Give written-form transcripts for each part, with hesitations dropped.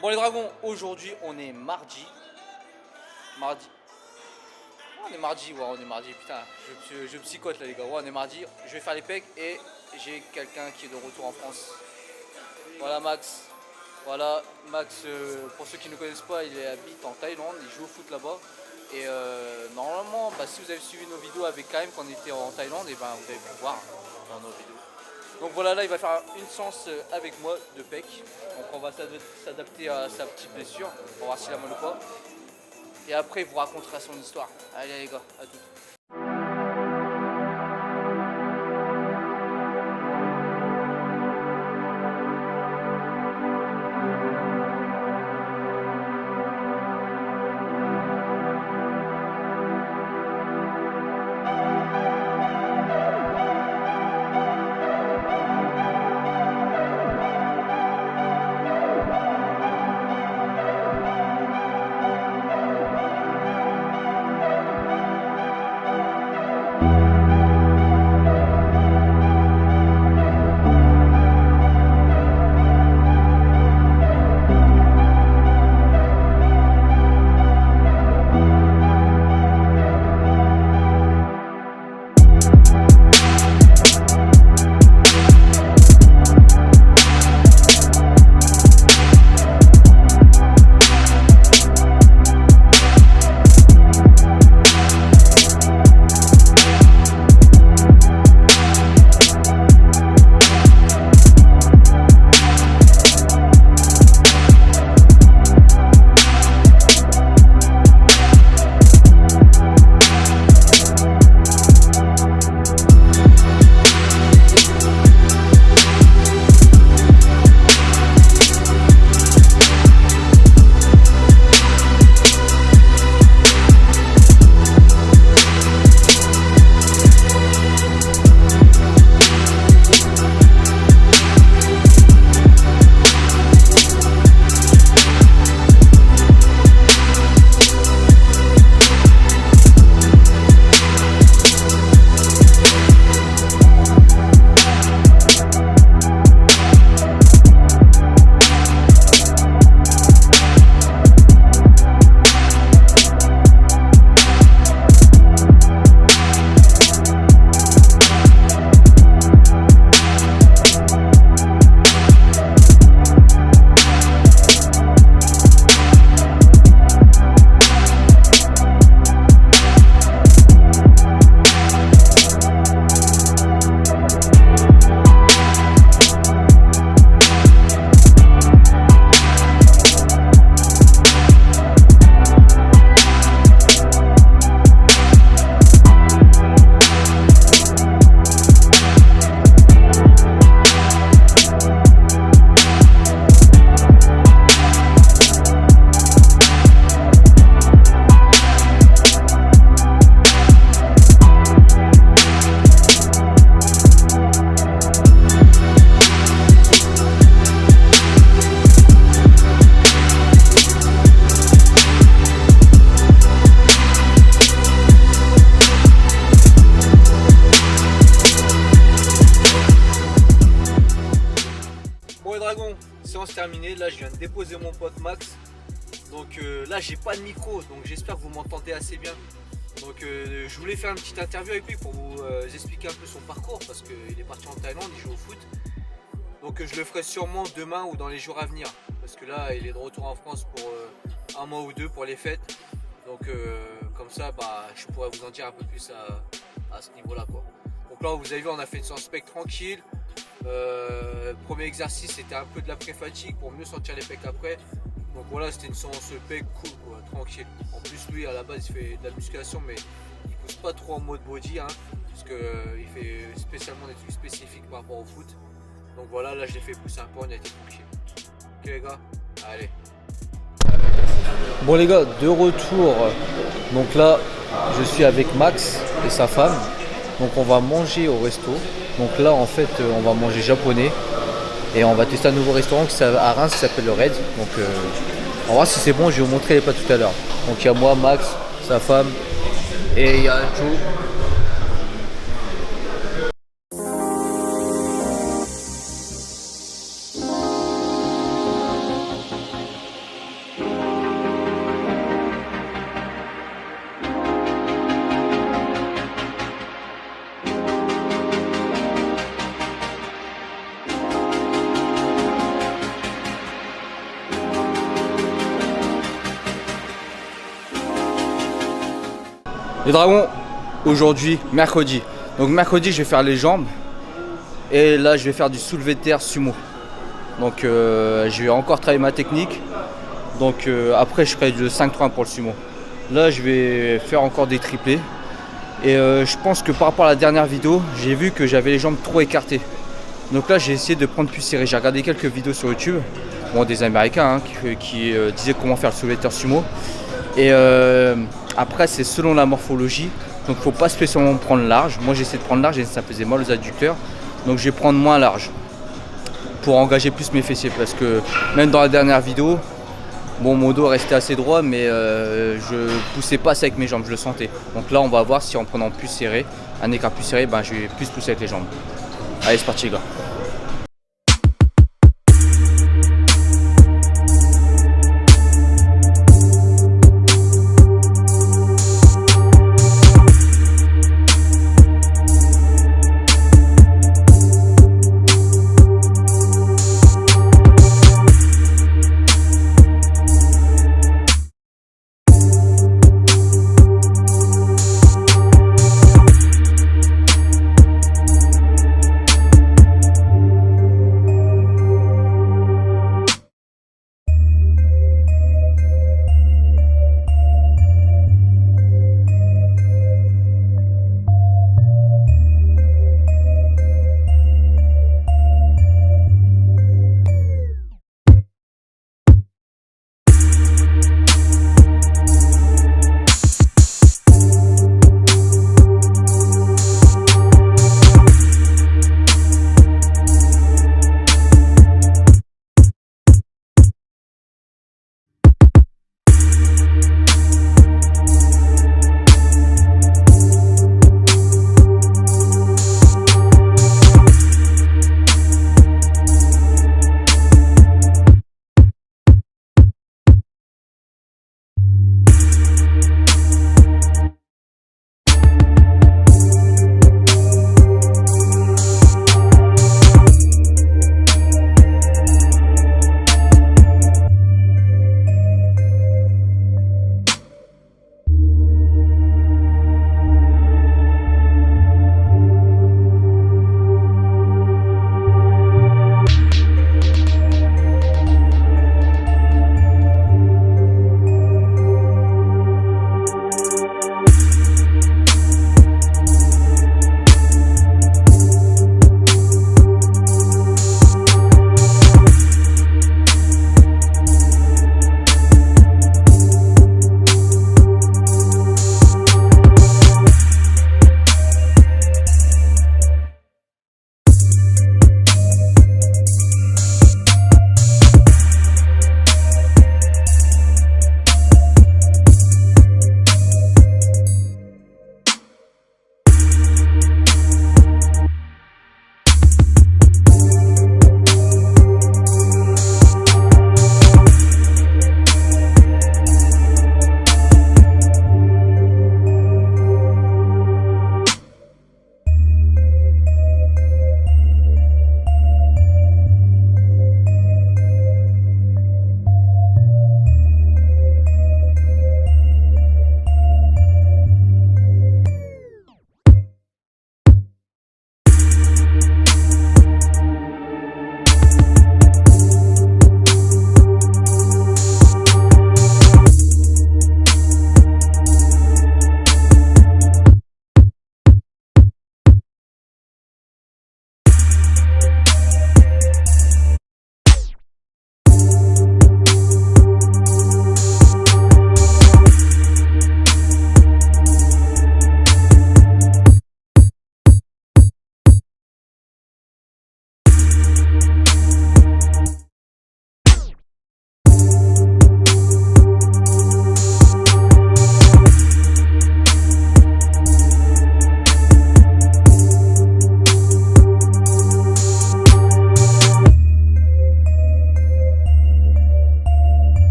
Bon les dragons, aujourd'hui on est mardi. On est mardi, ouais, on est mardi, putain, je psychote là les gars, ouais, on est mardi, je vais faire les pecs et j'ai quelqu'un qui est de retour en France. Voilà Max, pour ceux qui ne connaissent pas, il habite en Thaïlande, il joue au foot là-bas. Et normalement, si vous avez suivi nos vidéos avec KM quand on était en Thaïlande, et vous avez pu voir dans nos vidéos. Donc voilà, là il va faire une séance avec moi de pec. Donc on va s'adapter à sa petite blessure pour voir s'il a mal ou pas. Et après il vous racontera son histoire. Allez les gars, à tout. Séance terminée, là je viens de déposer mon pote Max. Donc là j'ai pas de micro, donc j'espère que vous m'entendez assez bien. Donc je voulais faire une petite interview avec lui pour vous expliquer un peu son parcours, parce qu'il est parti en Thaïlande, il joue au foot. Donc je le ferai sûrement demain ou dans les jours à venir, parce que là il est de retour en France pour un mois ou deux pour les fêtes. Donc comme ça je pourrais vous en dire un peu plus à ce niveau là quoi. Donc là vous avez vu, on a fait une séance spec tranquille. Premier exercice c'était un peu de la pré-fatigue pour mieux sentir les pecs après. Donc voilà, c'était une séance pec cool quoi, tranquille. En plus lui à la base il fait de la musculation, mais il pousse pas trop en mode body parce qu'il fait spécialement des trucs spécifiques par rapport au foot. Donc voilà, là je l'ai fait pousser un peu, on a été tranquille. Ok les gars, allez. Bon les gars, de retour. Donc là je suis avec Max et sa femme. Donc on va manger au resto. Donc là en fait on va manger japonais. Et on va tester un nouveau restaurant à Reims qui s'appelle le Red. Donc on va voir si c'est bon, je vais vous montrer les plats tout à l'heure. Donc il y a moi, Max, sa femme et il y a Joe. Les dragons, aujourd'hui, mercredi. Donc mercredi, je vais faire les jambes. Et là, je vais faire du soulevé de terre sumo. Donc je vais encore travailler ma technique. Donc après, je ferai du 5-3 pour le sumo. Là, je vais faire encore des triplés. Et je pense que par rapport à la dernière vidéo, j'ai vu que j'avais les jambes trop écartées. Donc là, j'ai essayé de prendre plus serré. J'ai regardé quelques vidéos sur YouTube, bon, des Américains qui disaient comment faire le soulevé de terre sumo. Et après, c'est selon la morphologie. Donc faut pas spécialement prendre large. Moi, j'ai essayé de prendre large et ça faisait mal aux adducteurs. Donc je vais prendre moins large pour engager plus mes fessiers. Parce que même dans la dernière vidéo, bon, mon dos restait assez droit, mais je poussais pas assez avec mes jambes, je le sentais. Donc là, on va voir si en prenant plus serré, un écart plus serré, ben, je vais plus pousser avec les jambes. Allez, c'est parti, les gars.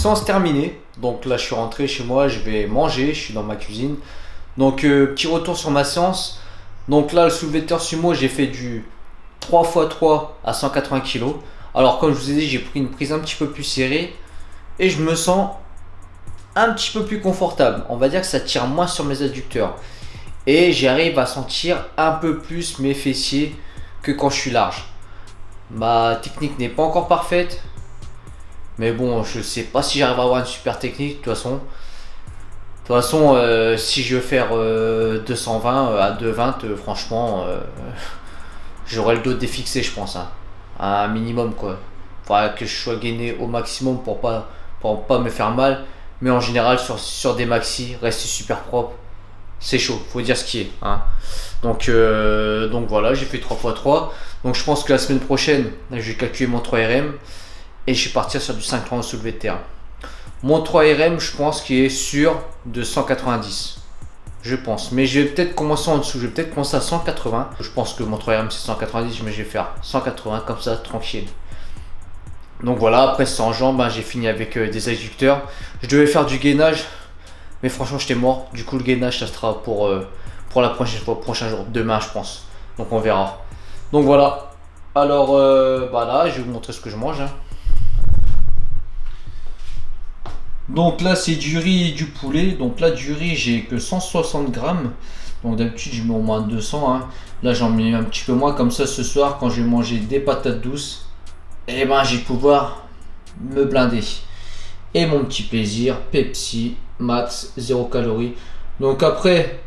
séance terminée. Donc là je suis rentré chez moi, je vais manger, je suis dans ma cuisine. Donc petit retour sur ma séance. Donc là le soulevé de terre sumo, j'ai fait du 3x3 à 180 kg. Alors comme je vous ai dit, j'ai pris une prise un petit peu plus serrée. Et je me sens un petit peu plus confortable. On va dire que ça tire moins sur mes adducteurs. Et j'arrive à sentir un peu plus mes fessiers que quand je suis large. Ma technique n'est pas encore parfaite. Mais bon, je sais pas si j'arrive à avoir une super technique. De toute façon, si je veux faire 220 à 220, franchement, j'aurai le dos défixé, je pense. Hein. Un minimum, quoi. Faudra que je sois gainé au maximum pour pas me faire mal. Mais en général, sur des maxi, rester super propre, c'est chaud. Faut dire ce qui est. Hein. Donc voilà, j'ai fait 3x3. Donc je pense que la semaine prochaine, je vais calculer mon 3RM. Et je vais partir sur du 5-3 au soulevé de terre. Mon 3RM, je pense qu'il est sûr de 190. Je pense. Mais je vais peut-être commencer en dessous. Je vais peut-être commencer à 180. Je pense que mon 3RM c'est 190, mais je vais faire 180 comme ça, tranquille. Donc voilà, après c'est en jambes, hein, j'ai fini avec des adducteurs. Je devais faire du gainage, mais franchement j'étais mort. Du coup le gainage ça sera pour la prochaine fois, prochain jour, demain je pense. Donc on verra. Donc voilà. Alors là je vais vous montrer ce que je mange. Hein. Donc là c'est du riz et du poulet. Donc là du riz j'ai que 160 grammes. Donc d'habitude je mets au moins 200. Hein. Là j'en mets un petit peu moins, comme ça ce soir quand je vais manger des patates douces, et ben je vais pouvoir me blinder. Et mon petit plaisir, Pepsi Max 0 calories. Donc après,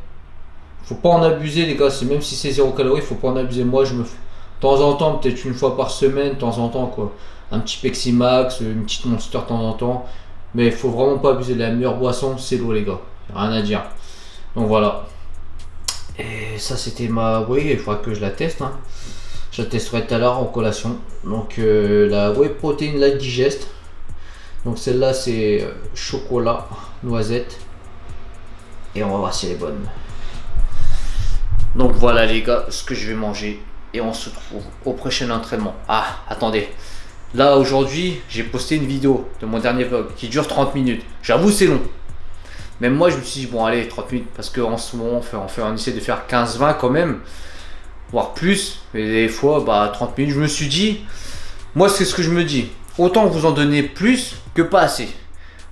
faut pas en abuser les gars, c'est même si c'est 0 calories, faut pas en abuser. Moi je me fais de temps en temps, peut-être une fois par semaine, de temps en temps quoi. Un petit Pepsi Max, une petite Monster de temps en temps. Mais il faut vraiment pas abuser. La meilleure boisson c'est l'eau les gars, rien à dire. Donc voilà. Et ça c'était ma... Oui, il faudra que je la teste. Hein. Je la testerai tout à l'heure en collation. Donc la Whey Protein Light Digest. Donc celle-là c'est chocolat, noisette. Et on va voir si elle est bonne. Donc voilà les gars ce que je vais manger. Et on se retrouve au prochain entraînement. Ah attendez. Là aujourd'hui j'ai posté une vidéo de mon dernier vlog qui dure 30 minutes. J'avoue c'est long. Même moi je me suis dit bon allez 30 minutes. Parce qu'en ce moment on essaie de faire 15-20 quand même. Voire plus. Mais des fois 30 minutes. Je me suis dit. Moi c'est ce que je me dis. Autant vous en donner plus que pas assez.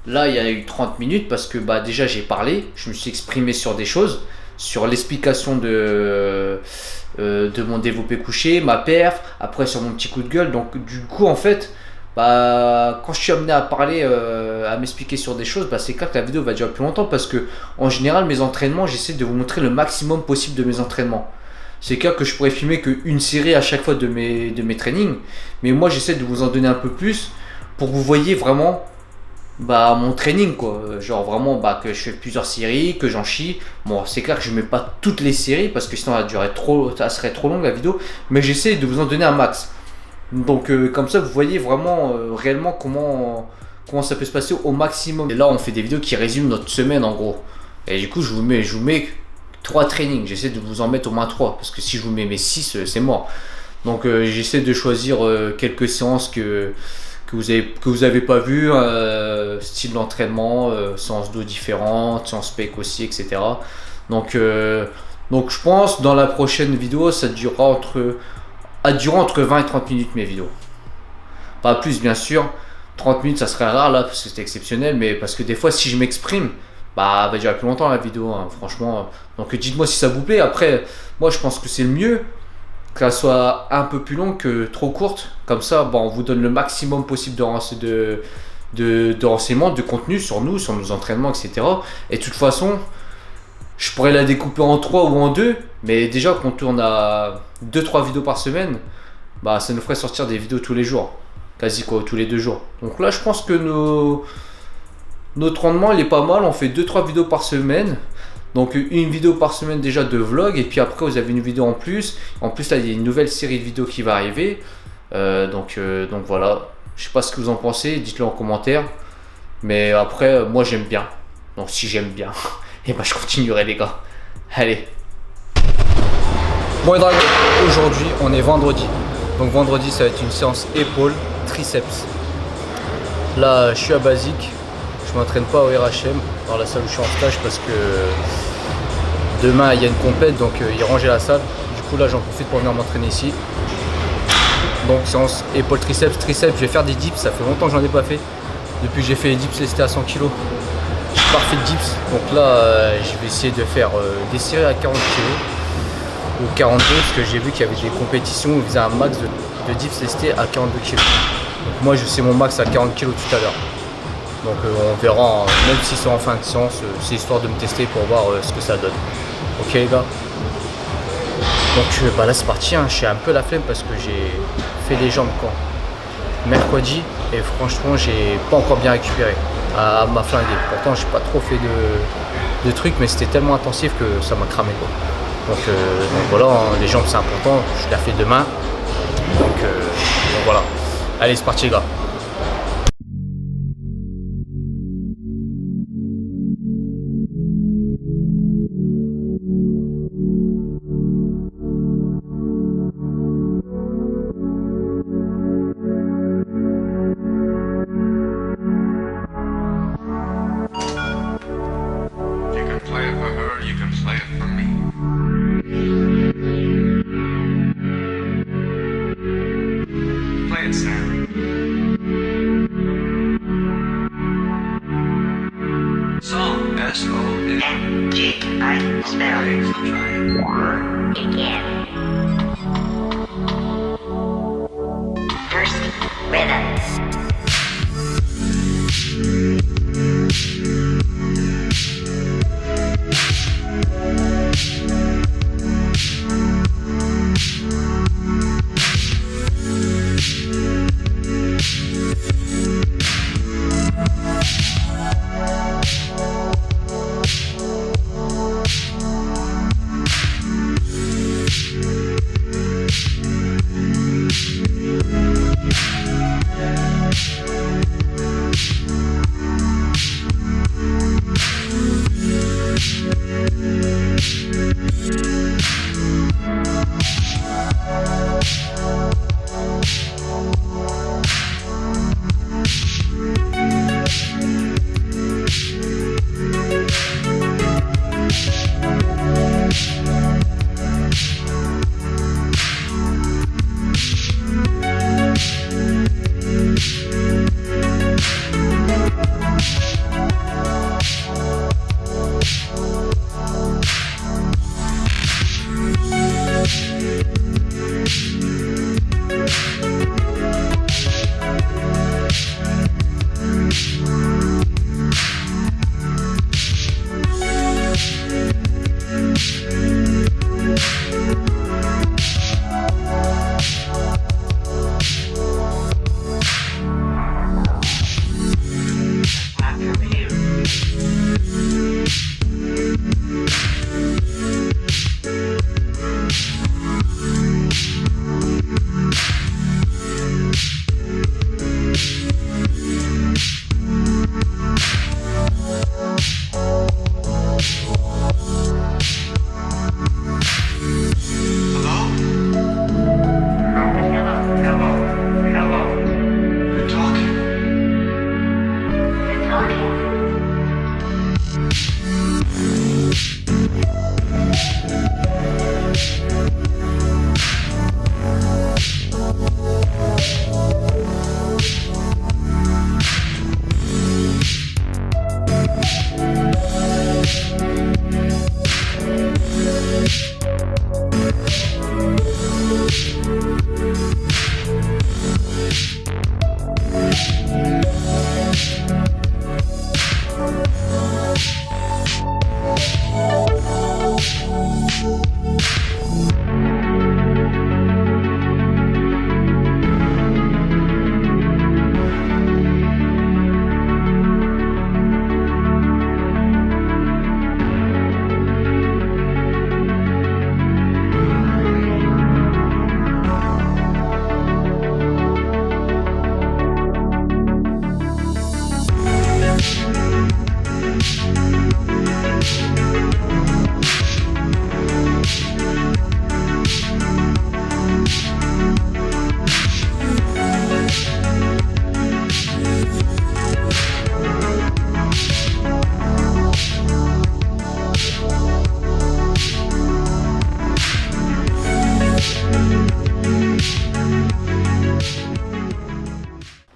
Là il y a eu 30 minutes parce que déjà j'ai parlé. Je me suis exprimé sur des choses. Sur l'explication de mon développé couché, ma perf, après sur mon petit coup de gueule. Donc du coup en fait quand je suis amené à parler, à m'expliquer sur des choses, c'est clair que la vidéo va durer plus longtemps parce que en général mes entraînements, j'essaie de vous montrer le maximum possible de mes entraînements. C'est clair que je pourrais filmer qu'une série à chaque fois de mes trainings, mais moi j'essaie de vous en donner un peu plus pour que vous voyez vraiment mon training quoi, genre vraiment que je fais plusieurs séries, que j'en chie. Bon c'est clair que je mets pas toutes les séries parce que sinon ça serait trop long la vidéo, mais j'essaie de vous en donner un max. Donc comme ça vous voyez vraiment réellement comment ça peut se passer au maximum. Et là on fait des vidéos qui résument notre semaine en gros. Et du coup je vous mets 3 trainings, j'essaie de vous en mettre au moins 3 parce que si je vous mets mes 6 c'est mort. Donc j'essaie de choisir quelques séances que vous avez pas vu, style d'entraînement, séances dos différentes, séances pec aussi, etc. Donc je pense dans la prochaine vidéo ça durera entre 20 et 30 minutes mes vidéos. Pas plus bien sûr, 30 minutes ça serait rare là parce que c'est exceptionnel, mais parce que des fois si je m'exprime, va durer plus longtemps la vidéo, hein, franchement. Donc dites-moi si ça vous plaît. Après, moi je pense que c'est le mieux que ça soit un peu plus long que trop courte. Comme ça, on vous donne le maximum possible de renseignements, de contenu sur nous, sur nos entraînements, etc. Et de toute façon, je pourrais la découper en 3 ou en 2. Mais déjà, quand on tourne à 2-3 vidéos par semaine, ça nous ferait sortir des vidéos tous les jours. Quasi tous les 2 jours. Donc là, je pense que notre rendement il est pas mal. On fait 2-3 vidéos par semaine. Donc une vidéo par semaine déjà de vlog. Et puis après vous avez une vidéo en plus. En plus là il y a une nouvelle série de vidéos qui va arriver. Donc voilà. Je sais pas ce que vous en pensez. Dites-le en commentaire. Mais après moi j'aime bien. Donc si j'aime bien, et je continuerai les gars. Allez. Bon les dragons, aujourd'hui on est vendredi. Donc vendredi ça va être une séance épaules, triceps. Là je suis à basique. Je m'entraîne pas au RHM, dans la salle où je suis en stage, parce que demain il y a une compète, donc ils rangeaient la salle. Du coup là j'en profite pour venir m'entraîner ici. Donc séance épaule triceps, je vais faire des dips, ça fait longtemps que j'en ai pas fait. Depuis que j'ai fait les dips lestés à 100 kg, j'ai pas refait de dips. Donc là je vais essayer de faire des séries à 40 kg ou 42, parce que j'ai vu qu'il y avait des compétitions où ils faisaient un max de dips lestés à 42 kg. Donc moi je sais mon max à 40 kg tout à l'heure. Donc on verra, même si c'est en fin de séance, c'est histoire de me tester pour voir ce que ça donne. Ok les gars. Donc bah là c'est parti, hein. Je suis un peu la flemme parce que j'ai fait les jambes quand mercredi et franchement j'ai pas encore bien récupéré à ma flinguée. Pourtant j'ai pas trop fait de trucs, mais c'était tellement intensif que ça m'a cramé quoi. Donc voilà, hein, les jambes c'est important, je la fais demain. Donc voilà. Allez c'est parti les gars. S-O-N-G-I spell again. First rhythm.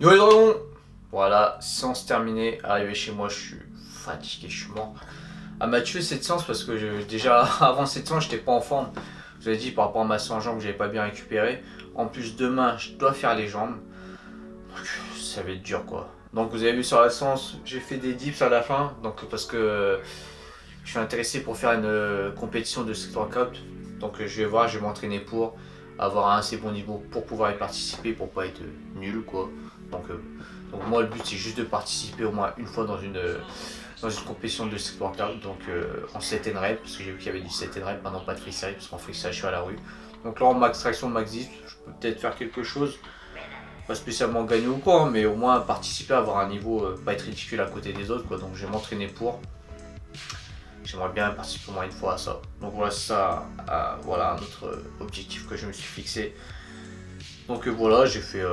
Yo les dragons. Voilà, séance terminée. Arrivé chez moi, je suis fatigué, je suis mort. Elle m'a tué cette séance parce que déjà avant cette séance, j'étais pas en forme. Je vous avais dit par rapport à ma séance jambes que j'avais pas bien récupéré. En plus, demain, je dois faire les jambes. Donc, ça va être dur quoi. Donc, vous avez vu sur la séance, j'ai fait des dips à la fin. Donc, parce que je suis intéressé pour faire une compétition de street workout. Donc, je vais voir, je vais m'entraîner pour avoir un assez bon niveau pour pouvoir y participer, pour pas être nul quoi. Donc moi, le but c'est juste de participer au moins une fois dans une compétition de street workout, donc en 7 rep, parce que j'ai vu qu'il y avait du 7 rep, maintenant pas de freestyle, parce qu'en freestyle je suis à la rue. Donc là en max traction, max dips, je peux peut-être faire quelque chose, pas spécialement gagner ou quoi, hein, mais au moins participer, avoir un niveau, pas être ridicule à côté des autres quoi. Donc je vais m'entraîner pour. J'aimerais bien participer au moins une fois à ça. Donc voilà, ça, voilà un autre objectif que je me suis fixé. Donc voilà, j'ai fait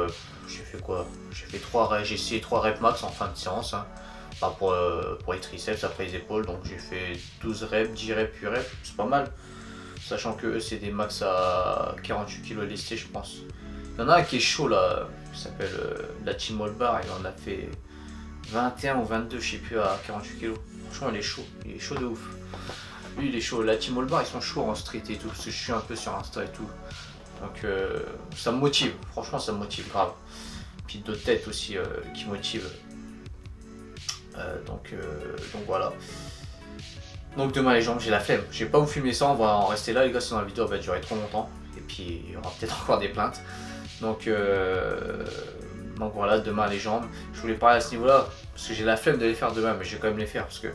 quoi? J'ai fait 3 reps, j'ai essayé 3 reps max en fin de séance. Hein. Enfin, pour les triceps, après les épaules. Donc j'ai fait 12 reps, 10 reps, 8 reps, c'est pas mal. Sachant que eux, c'est des max à 48 kg lestés, je pense. Il y en a un qui est chaud là, qui s'appelle la Team All Bar, il en a fait 21 ou 22, je sais plus, à 48 kg. Franchement, il est chaud de ouf. Lui, il est chaud. La Team All Bar, ils sont chauds en street et tout, parce que je suis un peu sur Insta et tout. Donc ça me motive, franchement, ça me motive grave. Puis d'autres têtes aussi qui motivent. Donc voilà. Donc demain les jambes, j'ai la flemme. Je vais pas vous filmer ça, on va en rester là les gars, sinon la vidéo va durer trop longtemps. Et puis il y aura peut-être encore des plaintes. Donc voilà, demain les jambes. Je voulais parler à ce niveau-là, parce que j'ai la flemme de les faire demain, mais je vais quand même les faire parce que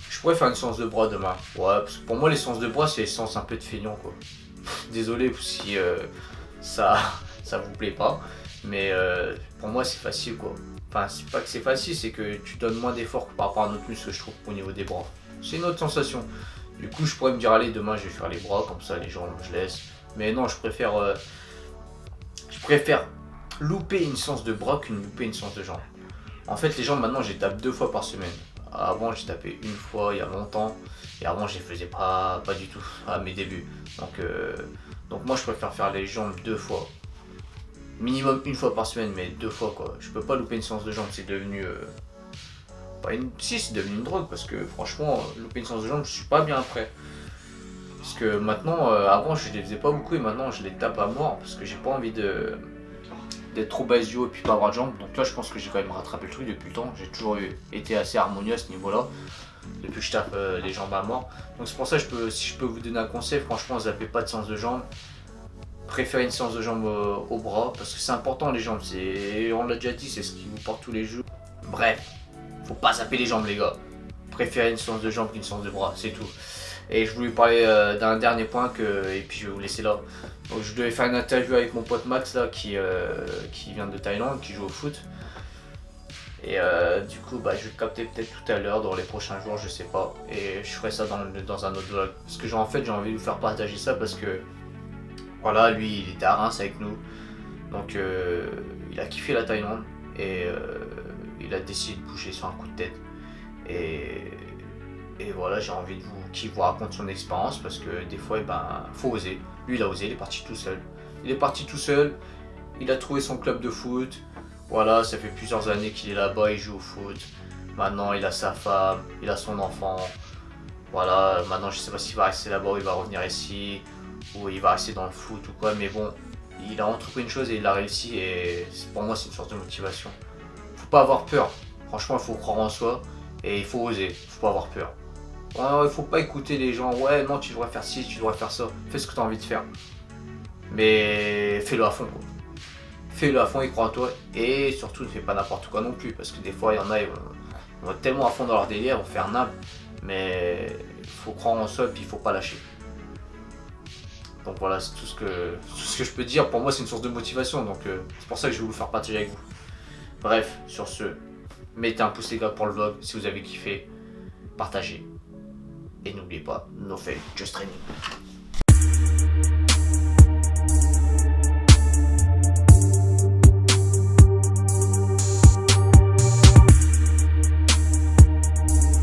je pourrais faire une séance de bras demain. Ouais, parce que pour moi les séances de bras c'est des séances un peu de feignant quoi. Désolé si ça vous plaît pas, mais pour moi c'est facile quoi. Enfin, c'est pas que c'est facile, c'est que tu donnes moins d'efforts par rapport à notre muscle, je trouve, au niveau des bras. C'est une autre sensation. Du coup, je pourrais me dire, allez, demain je vais faire les bras, comme ça les jambes je laisse. Mais non, je préfère louper une séance de bras qu'une louper une séance de jambes. En fait, les jambes maintenant, je les tape 2 fois par semaine. Avant, j'ai tapé une fois il y a longtemps. Et avant, je les faisais pas du tout à mes débuts. Donc moi, je préfère faire les jambes 2 fois. Minimum une fois par semaine, mais 2 fois quoi. Je peux pas louper une séance de jambes, c'est devenu... Si, c'est devenu une drogue, parce que franchement, louper une séance de jambes, je suis pas bien prêt. Parce que maintenant, avant, je les faisais pas beaucoup et maintenant, je les tape à mort, parce que j'ai pas envie d'être trop basio et puis pas avoir de jambes. Donc là, je pense que j'ai quand même rattrapé le truc depuis le temps. J'ai toujours été assez harmonieux à ce niveau-là, depuis que je tape les jambes à mort. Donc c'est pour ça que si je peux vous donner un conseil, franchement, zappez pas de séance de jambes. Préférez une séance de jambes au bras, parce que c'est important les jambes, on l'a déjà dit, c'est ce qui vous porte tous les jours. Bref, faut pas zapper les jambes les gars. Préférez une séance de jambes qu'une séance de bras, c'est tout. Et je voulais parler d'un dernier point, et puis je vais vous laisser là. Donc, je devais faire une interview avec mon pote Max là, qui vient de Thaïlande, qui joue au foot. Et du coup, je vais le capter peut-être tout à l'heure, dans les prochains jours, je sais pas. Et je ferai ça dans un autre vlog. Parce que en fait, j'ai envie de vous faire partager ça parce que voilà, lui, il était à Reims avec nous. Donc, il a kiffé la Thaïlande et il a décidé de bouger sur un coup de tête. Et voilà, j'ai envie qu'il vous raconte son expérience parce que des fois, faut oser. Lui, il a osé, il est parti tout seul. Il a trouvé son club de foot. Voilà, ça fait plusieurs années qu'il est là-bas, il joue au foot. Maintenant, il a sa femme, il a son enfant. Voilà, maintenant, je sais pas s'il va rester là-bas ou il va revenir ici, ou il va rester dans le foot ou quoi. Mais bon, il a entrepris une chose et il a réussi. Et pour moi, c'est une sorte de motivation. Faut pas avoir peur. Franchement, il faut croire en soi et il faut oser. Faut pas avoir peur. Il faut pas écouter les gens. Ouais, non, tu devrais faire ci, tu devrais faire ça. Fais ce que tu as envie de faire. Mais fais-le à fond, quoi. Fais-le à fond et crois en toi. Et surtout, ne fais pas n'importe quoi non plus. Parce que des fois, il y en a, ils vont être tellement à fond dans leur délire, ils vont faire n'importe. Mais il faut croire en soi et puis il faut pas lâcher. Donc voilà, c'est tout ce que je peux dire. Pour moi, c'est une source de motivation. Donc c'est pour ça que je vais vous le faire partager avec vous. Bref, sur ce, mettez un pouce les gars pour le vlog si vous avez kiffé. Partagez. Et n'oubliez pas, no fail, just training.